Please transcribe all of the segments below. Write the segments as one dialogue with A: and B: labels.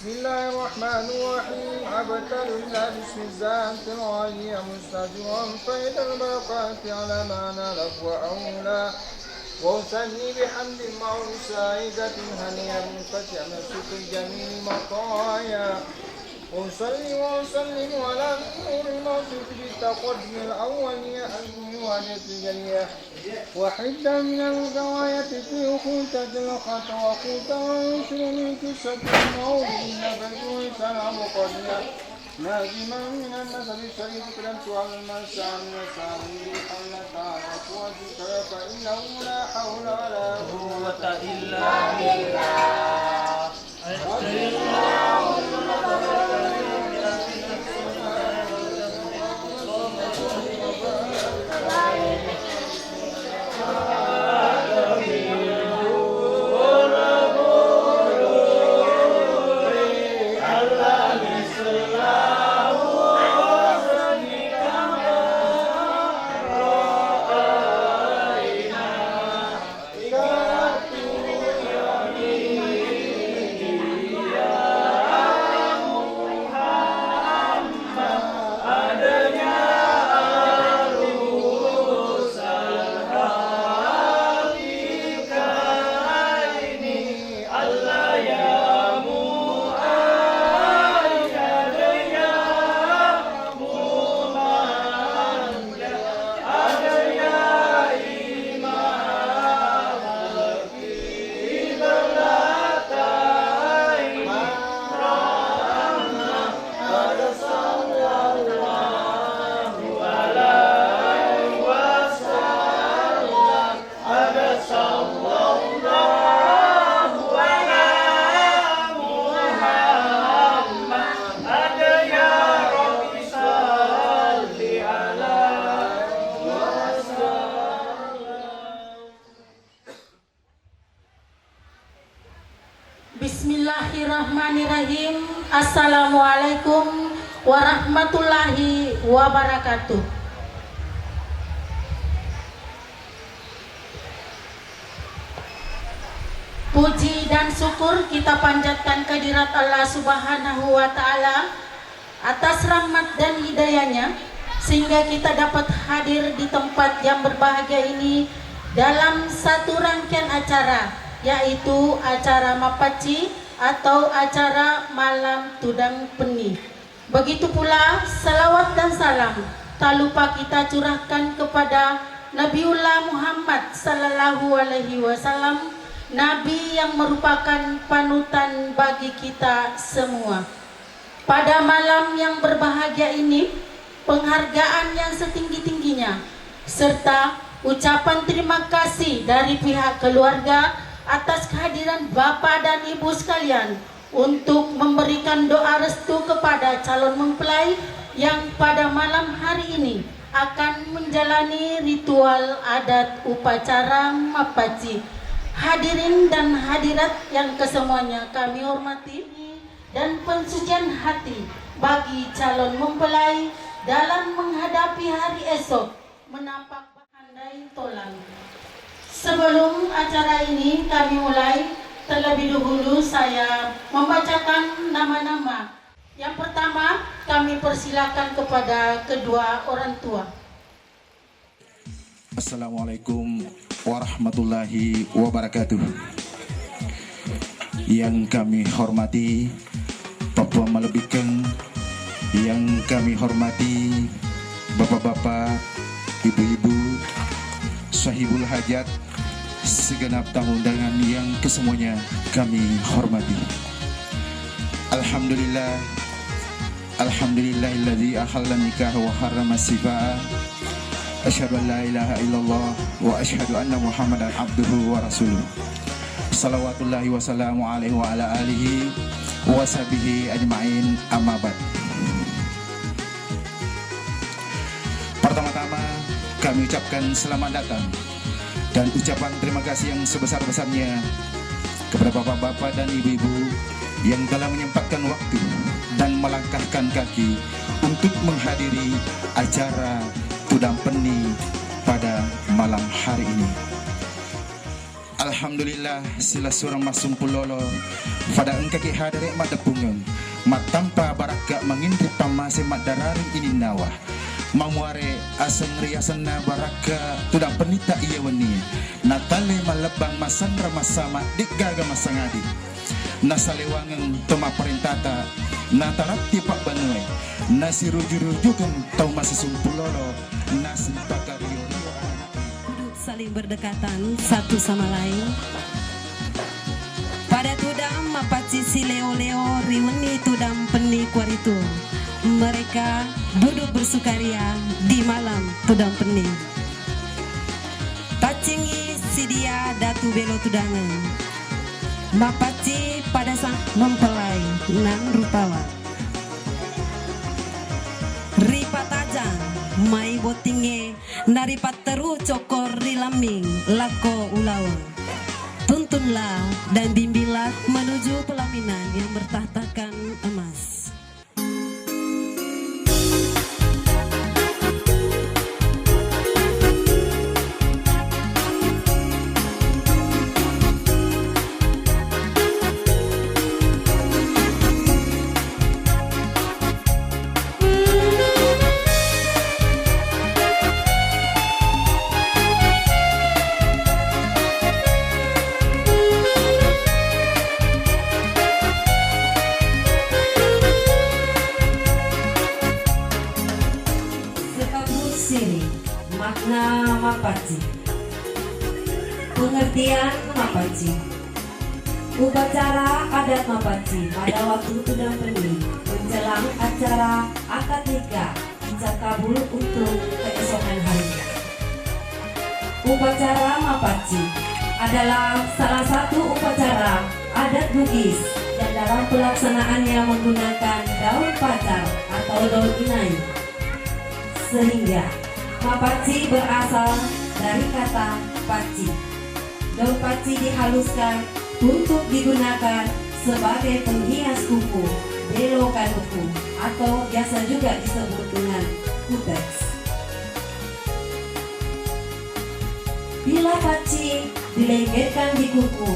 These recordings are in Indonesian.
A: بسم الله الرحمن الرحيم أبتل الله باسم الذات الغالية مستجرا فإذا البركات على معنى لفظ أولى وأسلي بحمد المعروف سائدة هنيئا منفتح من شكر جميل مطايا أصلي وأسلم على نور الموصوف بالتقدم الأولية المواجهة الجلية وحدا من الغواية في أخوتة الخط وأخوتة وينشر من قصة المولد نبذ سلام قضية لازما من النسب الشريف كلمت على المسعى من السعي بحول تعالى وذكر فإنه لا حول ولا قوة إلا بالله
B: Bismillahirrahmanirrahim. Assalamualaikum warahmatullahi wabarakatuh. Puji dan syukur kita panjatkan kehadirat Allah Subhanahu wa Ta'ala atas rahmat dan hidayahnya sehingga kita dapat hadir di tempat yang berbahagia ini dalam satu rangkaian acara, yaitu acara Mapaci atau acara Malam Tudang Peni. Begitu pula salawat dan salam tak lupa kita curahkan kepada Nabiullah Muhammad sallallahu alaihi wasallam, Nabi yang merupakan panutan bagi kita semua. Pada malam yang berbahagia ini, penghargaan yang setinggi-tingginya serta ucapan terima kasih dari pihak keluarga atas kehadiran Bapak dan Ibu sekalian untuk memberikan doa restu kepada calon mempelai yang pada malam hari ini akan menjalani ritual adat upacara Mapaci. Hadirin dan hadirat yang kesemuanya kami hormati dan pensucian hati bagi calon mempelai dalam menghadapi hari esok menapak handai tolang. Sebelum acara ini kami mulai, terlebih dahulu saya membacakan nama-nama. Yang pertama, kami persilakan kepada kedua orang tua.
C: Assalamualaikum warahmatullahi wabarakatuh. Yang kami hormati Papua Malebikeng, yang kami hormati bapak-bapak, ibu-ibu, sahibul hajat, segenap tamu undangan yang kesemuanya kami hormati. Alhamdulillah, alhamdulillahilladzi ahalla nikah wa harrama sifaa. Asyhadu an la ilaha illallah wa asyhadu anna Muhammadan abduhu wa rasuluh. Salawatullahi wa salamu alaihi wa ala alihi wa sahbihi ajma'in, amma ba'd. Pertama-tama kami ucapkan selamat datang dan ucapan terima kasih yang sebesar-besarnya kepada bapak-bapak dan ibu-ibu yang telah menyempatkan waktu dan melangkahkan kaki untuk menghadiri acara Tudang Peni pada malam hari ini. Alhamdulillah sila surang masumpulolo pada engkaki hadare madapungeng matampa baraka mangintip pamase madararing ininawa mamuare aseng riasanna baraka tudang penita iya weni natale malebang masandra masama digaga masangadi nasalewangeng toma perintata natarati pak banue nasi ruju-rujukan tau masih sumpulolo nasi pakario
D: saling berdekatan satu sama lain. Pada tudam mapaci si leo-leo riweni tudam peni kuaritu. Mereka duduk bersukaria di malam tudam peni. Pacingi si dia datu belo tudangan. Mapaci pada sang mempelai nan rupawa. Ripa tajang mai botinge naripat teru cokor rilaming lako ulawang. Tuntunlah dan bimbinglah menuju pelaminan yang bertahtakan emas. Makna mapaci. Pengertian mapaci. Upacara adat mapaci pada waktu tudang peni menjelang acara akad nikah ijab kabul untuk keesokan hari. Upacara mapaci adalah salah satu upacara adat Bugis yang dalam pelaksanaannya menggunakan daun pacar atau daun inai. Sehingga mapaci berasal dari kata paci. Daun paci dihaluskan untuk digunakan sebagai penghias kuku, belokan kuku, atau biasa juga disebut dengan kuteks. Bila paci dilengketkan di kuku,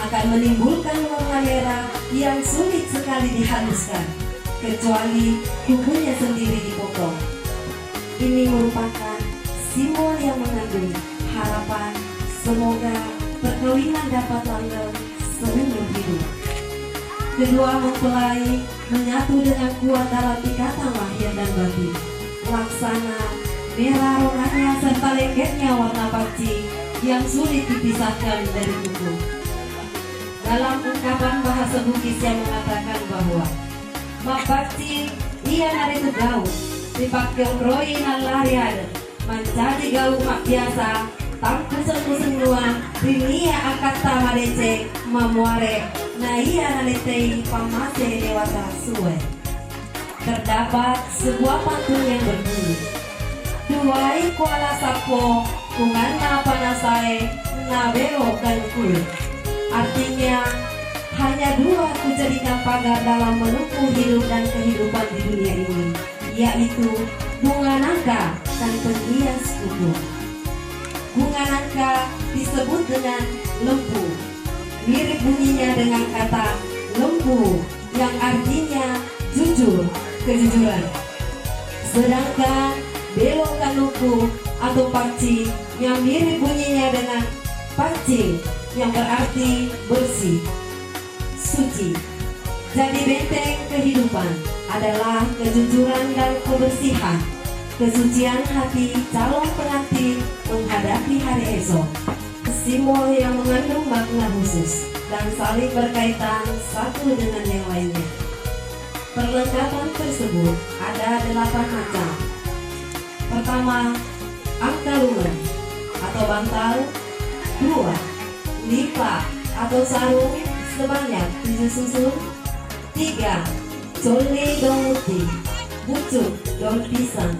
D: akan menimbulkan warna merah yang sulit sekali dihaluskan, kecuali kukunya sendiri dipotong. Ini merupakan simbol yang mengandung harapan semoga perkawinan dapat langgeng seumur hidup. Kedua mempelai menyatu dengan kuat dalam ikatan lahir dan batin. Laksana merah ronanya serta lengketnya warna paci yang sulit dipisahkan dari kuku. Dalam ungkapan bahasa Bugis yang mengatakan bahwa mapaci ia nari tegau dipakai roi nalari ada menjadi gau mak biasa tampu semua dunia akad tamadece mamuare na ia naletei pamase dewata suwe. Terdapat sebuah pantun yang berbunyi, duai kuala sapo kungana panasai na belo kan kulit. Artinya hanya dua kujadikan pagar dalam menempuh hidup dan kehidupan di dunia ini, yaitu bunga nangka dan penghias kuku. Bunga nangka disebut dengan lembu, mirip bunyinya dengan kata lembu yang artinya jujur, kejujuran. Sedangkan belokan luku atau paci yang mirip bunyinya dengan pancing yang berarti bersih, suci. Jadi benteng kehidupan adalah kejujuran dan kebersihan, kesucian hati calon pengantin menghadapi hari esok. Simbol yang mengandung makna khusus dan saling berkaitan satu dengan yang lainnya. Perlengkapan tersebut ada 8 macam. Pertama, angkalungan atau bantal. 2, lipa atau sarung sebanyak 7 susun. 3, coli daun putih, bucuk daun pisang.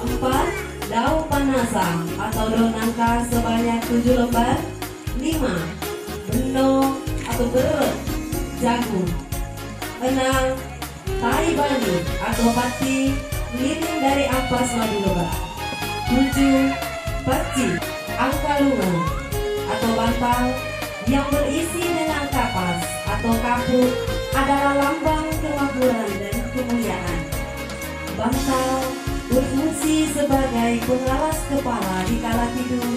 D: 4, daun panasa atau daun nangka sebanyak 7 lembar. 5, benong atau berut jagung. 6, tai bani atau pati lilin dari ampas madu lebah. 7, paci angkalungan atau bantal yang berisi dengan kapas atau kapuk adalah lambang kemakmuran dan kemuliaan. Bantal berfungsi sebagai pengawas kepala di kala tidur,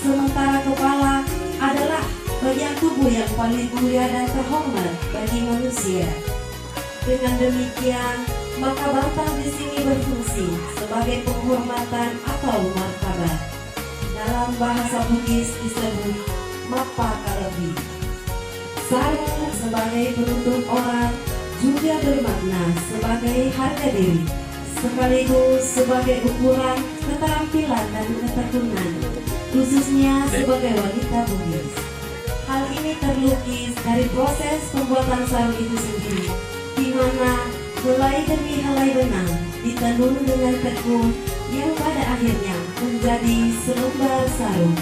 D: sementara kepala adalah bagian tubuh yang paling mulia dan terhormat bagi manusia. Dengan demikian, maka bantal di sini berfungsi sebagai penghormatan atau martabat. Dalam bahasa Bugis disebut mapa kalebi. Sarung sebagai penutup orang juga bermakna sebagai harga diri, sekaligus sebagai ukuran keterampilan dan ketekunan, khususnya sebagai wanita Bugis. Hal ini terlukis dari proses pembuatan sarung itu sendiri, di mana helai demi helai benang ditenun dengan tekun yang pada akhirnya menjadi selembar sarung.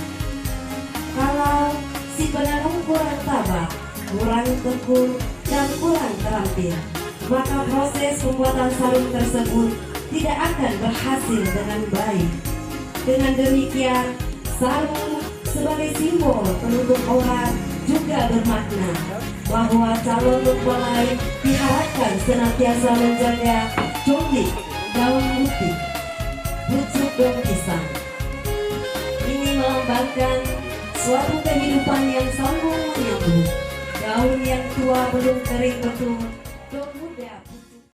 D: Kalau si penenun kurang tabah, kurang tekun, dan kurang terampil, maka proses pembuatan sarung tersebut tidak akan berhasil dengan baik. Dengan demikian, sarung sebagai simbol penutup aurat juga bermakna bahwa calon mempelai diharapkan senantiasa menjaga combik daun putih, pucuk daun pisang. Ini melambangkan suatu kehidupan yang sambung menyambung. Daun yang tua belum kering betul